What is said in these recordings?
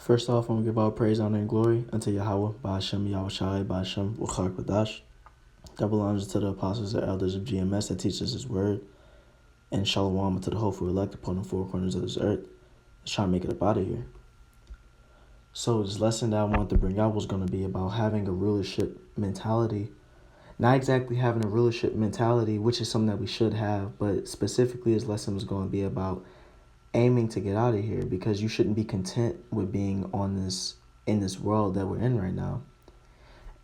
First off, I'm going to give all praise, honor, and glory unto Yahweh, Ba'ashem, Yahushai, Ba'ashem, Wachar Kodash. That belongs to the apostles and elders of GMS that teach us his word. And Shalom to the hopeful elect upon the four corners of this earth. Let's try to make it up out of here. So this lesson that I wanted to bring out was going to be about having a rulership mentality. Not exactly having a rulership mentality, which is something that we should have, but specifically this lesson was going to be about aiming to get out of here, because you shouldn't be content with being in this world that we're in right now.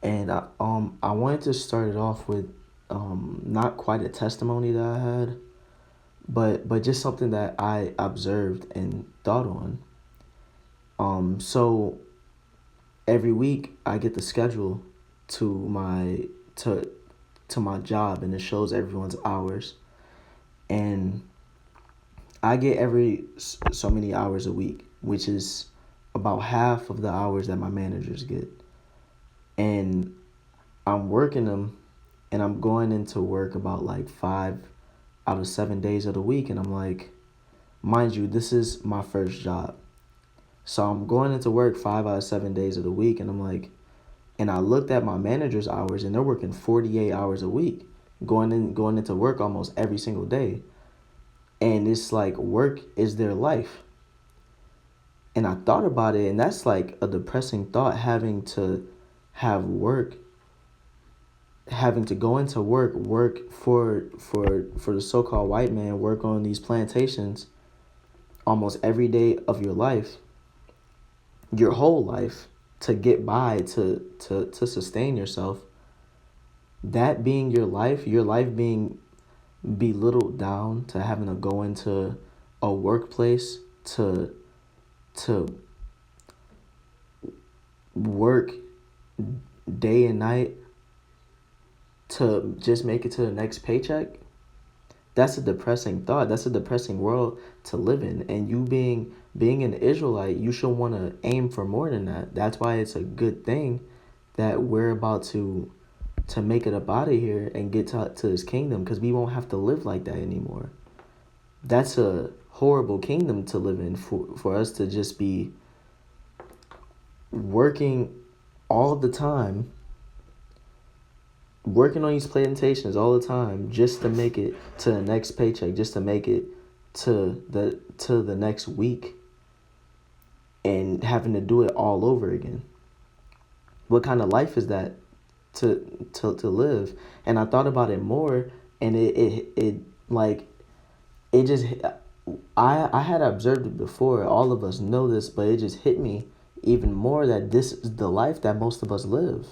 And I wanted to start it off with not quite a testimony that I had, but just something that I observed and thought on. So every week I get the schedule to my job, and it shows everyone's hours, and I get every so many hours a week, which is about half of the hours that my managers get. And I'm working them, and I'm going into work about like 5 out of 7 days of the week. And I'm like, mind you, this is my first job. So I'm going into work 5 out of 7 days of the week. And I'm like, and I looked at my manager's hours, and they're working 48 hours a week, going into work almost every single day. And it's like work is their life. And I thought about it, and that's like a depressing thought, having to have work, having to go into work for the so-called white man, work on these plantations almost every day of your life, your whole life, to get by, to sustain yourself. That being your life being belittled down to having to go into a workplace to work day and night to just make it to the next paycheck. That's a depressing thought. That's a depressing world to live in. And you being an Israelite, you should want to aim for more than that. That's why it's a good thing that we're about to make it up out of here and get to his kingdom, because we won't have to live like that anymore. That's a horrible kingdom to live in, for us to just be working all the time, working on these plantations all the time, just to make it to the next paycheck, just to make it to the next week, and having to do it all over again. What kind of life is that to live? And I thought about it more, and it just, I had observed it before. All of us know this, but it just hit me even more that this is the life that most of us live.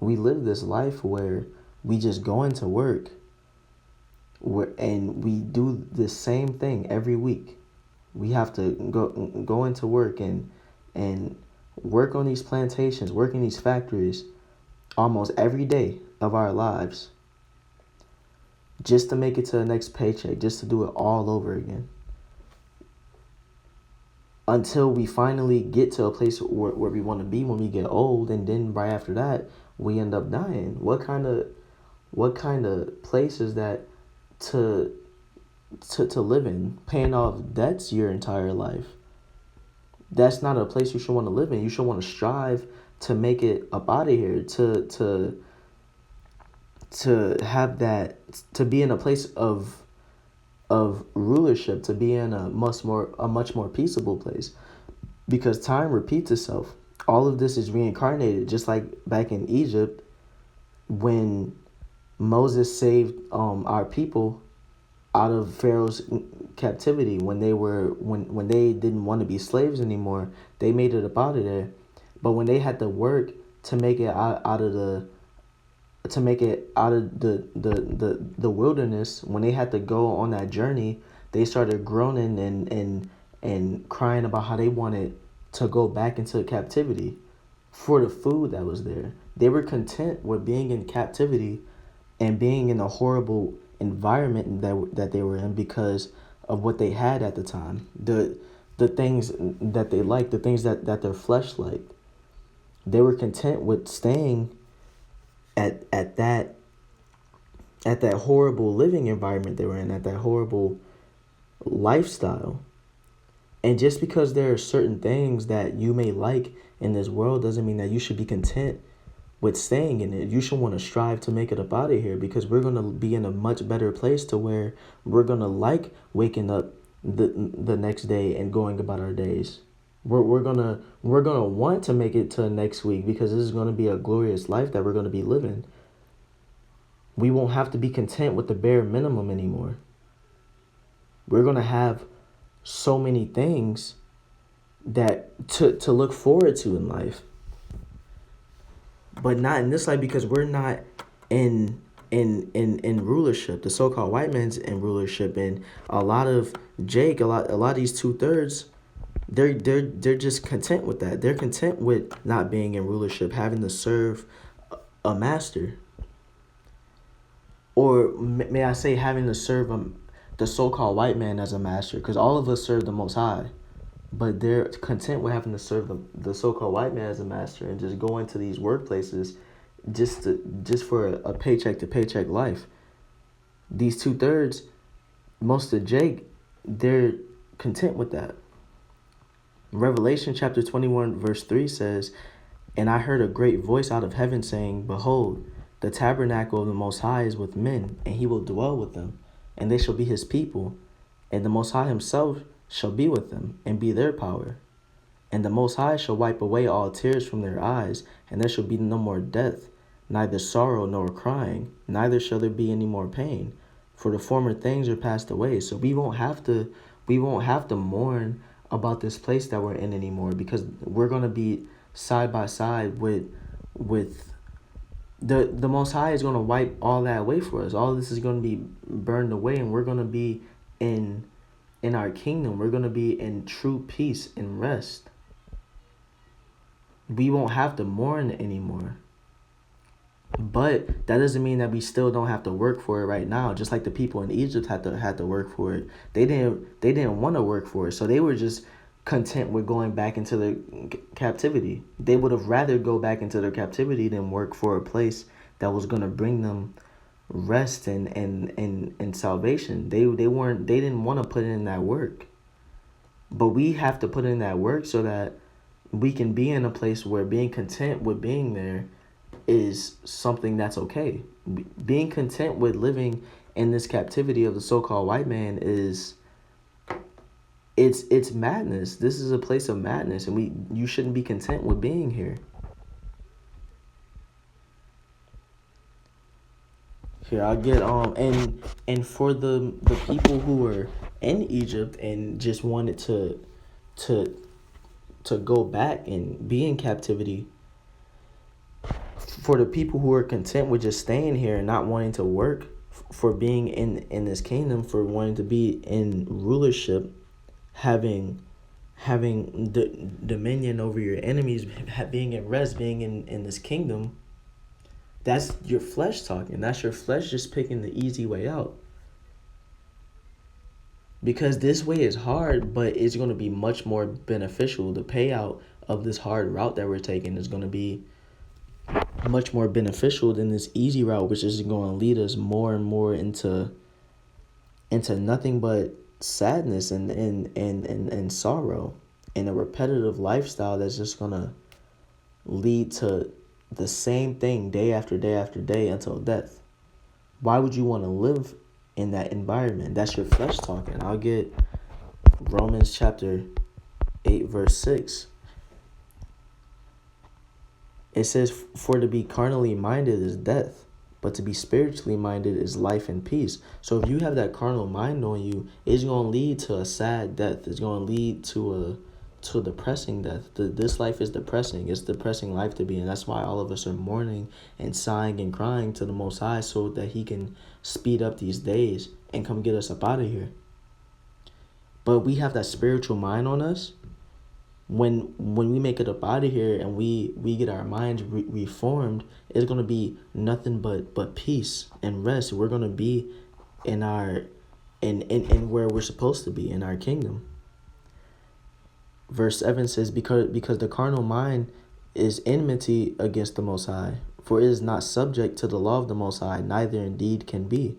We live this life where we just go into work, and we do the same thing every week. We have to go into work and work on these plantations, work in these factories almost every day of our lives, just to make it to the next paycheck, just to do it all over again, until we finally get to a place where we want to be when we get old. And then right after that, we end up dying. What kind of place is that to live in, paying off debts your entire life? That's not a place you should want to live in. You should want to strive to make it up out of here, to have that, to be in a place of rulership, to be in a much more peaceable place, because time repeats itself. All of this is reincarnated, just like back in Egypt when Moses saved our people out of Pharaoh's captivity. When they didn't want to be slaves anymore, they made it up out of there. But when they had to work to make it out of the wilderness, when they had to go on that journey, they started groaning and crying about how they wanted to go back into captivity for the food that was there. They were content with being in captivity and being in a horrible environment that they were in, because of what they had at the time, the things that they liked, the things that their flesh liked. They were content with staying at that horrible living environment they were in, at that horrible lifestyle. And just because there are certain things that you may like in this world doesn't mean that you should be content with staying in it. You should want to strive to make it up out of here, because we're going to be in a much better place to where we're going to like waking up the next day and going about our days. We're gonna want to make it to next week, because this is going to be a glorious life that we're going to be living. We won't have to be content with the bare minimum anymore. We're going to have so many things that to look forward to in life, but not in this life, because we're not in rulership. The so-called white man's in rulership, and a lot of these 2/3, they're just content with that. They're content with not being in rulership, having to serve a master, or may I say, having to serve the so-called white man as a master, because all of us serve the Most High, but they're content with having to serve the so-called white man as a master, and just go into these workplaces just for a paycheck to paycheck life. These 2/3, most of Jake, they're content with that. Revelation chapter 21 verse 3 says, "And I heard a great voice out of heaven saying, Behold, the tabernacle of the Most High is with men, and he will dwell with them, and they shall be his people, and the Most High himself shall be with them, and be their power. And the Most High shall wipe away all tears from their eyes, and there shall be no more death, neither sorrow nor crying, neither shall there be any more pain, for the former things are passed away." So we won't have to mourn about this place that we're in anymore, because we're going to be side by side with the Most High is going to wipe all that away for us. All this is going to be burned away, and we're going to be in our kingdom. We're going to be in true peace and rest. We won't have to mourn anymore. But that doesn't mean that we still don't have to work for it right now. Just like the people in Egypt had to work for it. They didn't want to work for it, so they were just content with going back into their captivity. They would have rather go back into their captivity than work for a place that was going to bring them rest and salvation. They didn't want to put in that work. But we have to put in that work so that we can be in a place where being content with being there is something that's okay. Being content with living in this captivity of the so-called white man is it's madness. This is a place of madness, and you shouldn't be content with being here. Here I get and for the people who were in Egypt and just wanted to go back and be in captivity, for the people who are content with just staying here and not wanting to work, for being in this kingdom, for wanting to be in rulership, having dominion over your enemies, being at rest, being in this kingdom, that's your flesh talking. That's your flesh just picking the easy way out. Because this way is hard, but it's going to be much more beneficial. The payout of this hard route that we're taking is going to be much more beneficial than this easy route, which is going to lead us more and more into nothing but sadness and sorrow, and a repetitive lifestyle that's just going to lead to the same thing day after day after day until death. Why would you want to live in that environment? That's your flesh talking. I'll get Romans chapter 8 verse 6. It says, "For to be carnally minded is death, but to be spiritually minded is life and peace." So if you have that carnal mind on you, it's going to lead to a sad death. It's going to lead to a depressing death. This life is depressing. It's a depressing life to be in. That's why all of us are mourning and sighing and crying to the Most High, so that he can speed up these days and come get us up out of here. But we have that spiritual mind on us. When we make it up out of here and we get our minds reformed, it's going to be nothing but peace and rest. We're going to be in our in where we're supposed to be, in our kingdom. Verse 7 says, because the carnal mind is enmity against the Most High, for it is not subject to the law of the Most High, neither indeed can be.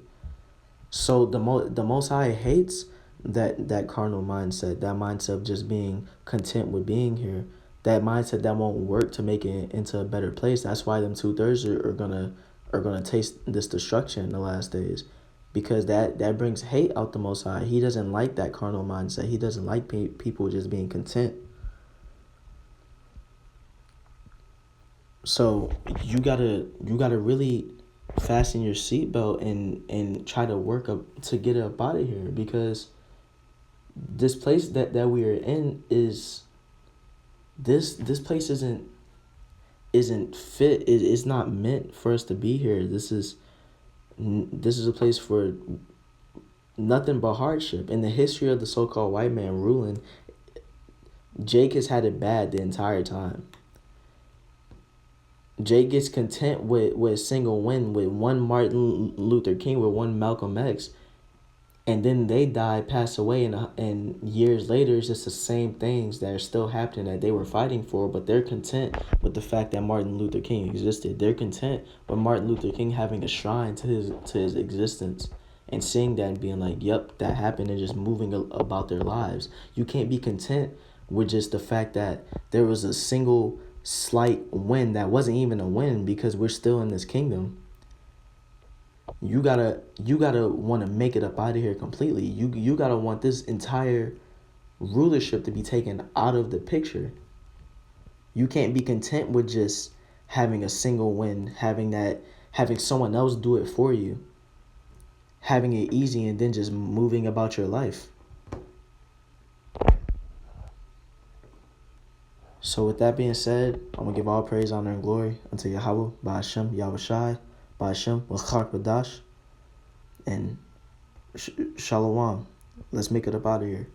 So the Most High hates that carnal mindset, that mindset of just being content with being here, that mindset that won't work to make it into a better place. That's why them 2/3 are gonna taste this destruction in the last days, because that brings hate out the Most High. He doesn't like that carnal mindset. He doesn't like people just being content. So you gotta really fasten your seatbelt and try to work up to get up out of here, because this place that we are in is this place isn't fit. It's not meant for us to be here. This is a place for nothing but hardship. In the history of the so-called white man ruling, Jake has had it bad the entire time. Jake gets content with a single win, with one Martin Luther King, with one Malcolm X, and then they die, pass away, and years later it's just the same things that are still happening that they were fighting for, but they're content with the fact that Martin Luther King existed. They're content with Martin Luther King having a shrine to his existence, and seeing that and being like, yep, that happened, and just moving about their lives. You can't be content with just the fact that there was a single slight win that wasn't even a win, because we're still in this kingdom. You gotta want to make it up out of here completely. You gotta want this entire rulership to be taken out of the picture. You can't be content with just having a single win, having someone else do it for you, having it easy, and then just moving about your life. So with that being said, I'm going to give all praise, honor, and glory unto Yahweh, Ba'ashem, Yahushai, Ba'ashem, Wachak Badash, and Shalom. Let's make it up out of here.